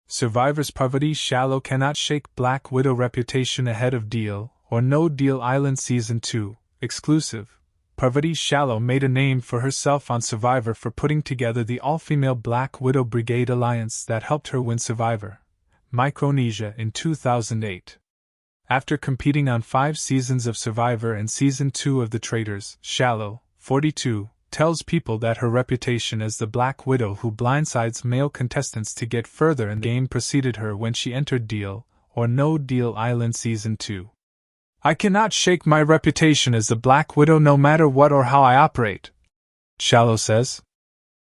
Survivors Parvati Shallow cannot shake Black Widow reputation ahead of Deal or No Deal Island Season 2, exclusive. Parvati Shallow made a name for herself on Survivor for putting together the all-female Black Widow Brigade alliance that helped her win Survivor Micronesia in 2008. After competing on 5 seasons of Survivor and Season 2 of the Traitors, Shallow, 42, tells people that her reputation as the Black Widow who blindsides male contestants to get further in the game preceded her when she entered Deal or No Deal Island Season 2. "I cannot shake my reputation as the Black Widow no matter what or how I operate," Shallow says.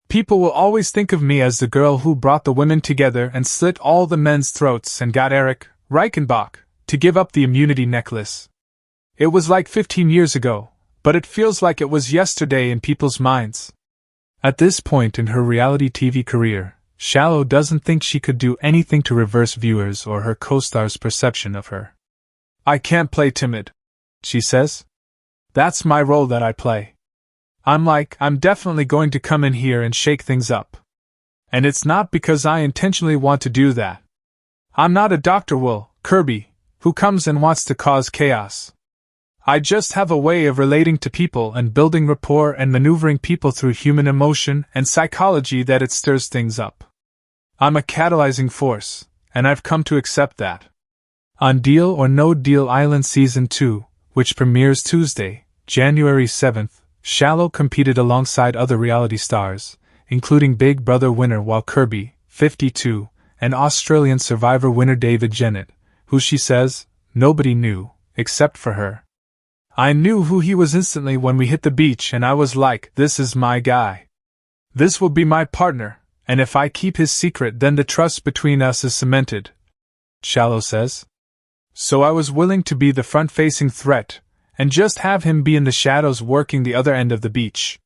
"People will always think of me as the girl who brought the women together and slit all the men's throats and got Erik, Reichenbach, to give up the immunity necklace. It was like 15 years ago, but it feels like it was yesterday in people's minds." At this point in her reality TV career, Shallow doesn't think she could do anything to reverse viewers or her co-stars' perception of her. "I can't play timid," she says. "That's my role that I play. I'm definitely going to come in here and shake things up. And it's not because I intentionally want to do that. I'm not a Dr. Will Kirby, who comes and wants to cause chaos. I just have a way of relating to people and building rapport and maneuvering people through human emotion and psychology that it stirs things up. I'm a catalyzing force, and I've come to accept that." On Deal or No Deal Island Season 2, which premieres Tuesday, January 7th, Shallow competed alongside other reality stars, including Big Brother winner Will Kirby, 52, and Australian Survivor winner David Jennett, who she says, "Nobody knew, except for her. I knew who he was instantly when we hit the beach and I was like, this is my guy. This will be my partner, and if I keep his secret then the trust between us is cemented," Shallow says. "So I was willing to be the front-facing threat, and just have him be in the shadows working the other end of the beach."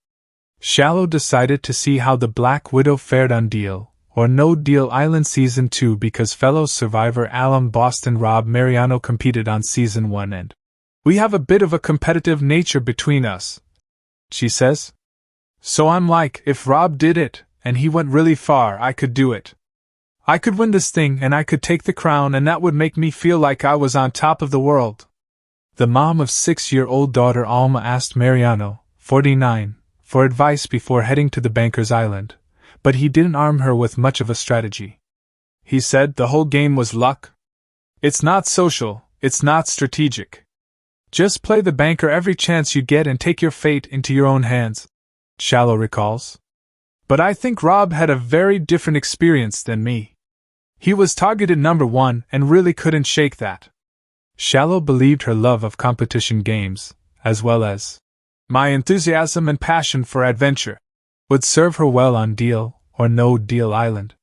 Shallow decided to see how the Black Widow fared on Deal or No Deal Island Season 2 because fellow Survivor alum Boston Rob Mariano competed on Season 1 and "We have a bit of a competitive nature between us," she says. "So I'm like, if Rob did it, and he went really far, I could do it. I could win this thing and I could take the crown and that would make me feel like I was on top of the world." The mom of 6-year-old daughter Alma asked Mariano, 49, for advice before heading to the Banker's Island, but he didn't arm her with much of a strategy. He said the whole game was luck. "It's not social, it's not strategic. Just play the banker every chance you get and take your fate into your own hands," Shallow recalls. "But I think Rob had a very different experience than me. He was targeted #1 and really couldn't shake that." Shallow believed her love of competition games, as well as "my enthusiasm and passion for adventure," would serve her well on Deal or No Deal Island.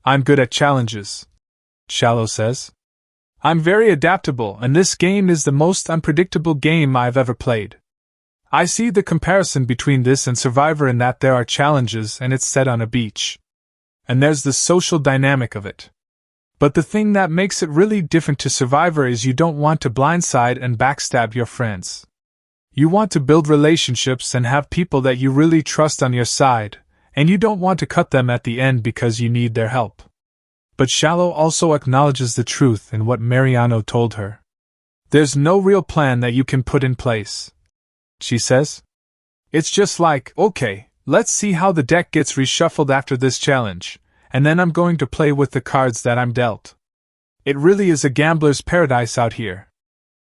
"I'm good at challenges," Shallow says. "I'm very adaptable and this game is the most unpredictable game I've ever played. I see the comparison between this and Survivor in that there are challenges and it's set on a beach. And there's the social dynamic of it. But the thing that makes it really different to Survivor is you don't want to blindside and backstab your friends. You want to build relationships and have people that you really trust on your side, and you don't want to cut them at the end because you need their help." But Shallow also acknowledges the truth in what Mariano told her. "There's no real plan that you can put in place," she says. "It's just like, okay, let's see how the deck gets reshuffled after this challenge, and then I'm going to play with the cards that I'm dealt. It really is a gambler's paradise out here,